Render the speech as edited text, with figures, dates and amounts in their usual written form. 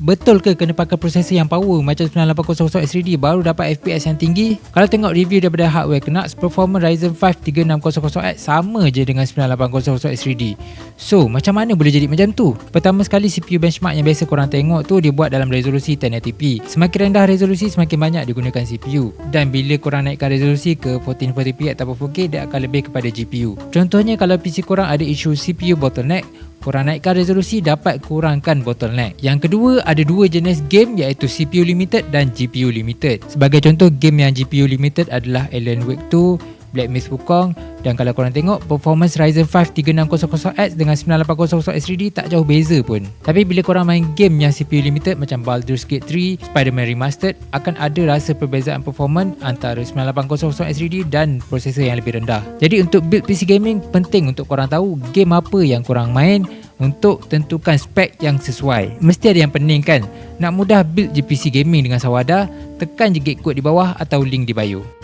betul ke kena pakai prosesor yang power macam 9800 X3D baru dapat FPS yang tinggi? Kalau tengok review daripada hardware Knucks, performance Ryzen 5 3600X sama je dengan 9800 X3D. So, macam mana boleh jadi macam tu? Pertama sekali, CPU benchmark yang biasa korang tengok tu dia buat dalam resolusi 1080p. Semakin rendah resolusi, semakin banyak digunakan CPU. Dan bila korang naikkan resolusi ke 1440p ataupun 4K, dia akan lebih kepada GPU. Contohnya, kalau PC korang ada isu CPU bottleneck, korang naikkan resolusi dapat kurangkan bottleneck. Yang kedua, ada dua jenis game iaitu CPU limited dan GPU limited. Sebagai contoh, game yang GPU limited adalah Alan Wake 2, Black Myth Wukong, dan kalau korang tengok performance Ryzen 5 3600X dengan 9800 X3D tak jauh beza pun. Tapi bila korang main game yang CPU limited macam Baldur's Gate 3, Spider-Man Remastered, akan ada rasa perbezaan performance antara 9800 X3D dan prosesor yang lebih rendah. Jadi untuk build PC gaming, penting untuk korang tahu game apa yang korang main untuk tentukan spek yang sesuai. Mesti ada yang pening kan? Nak mudah build je PC gaming dengan sawada, tekan je gate code di bawah atau link di bio.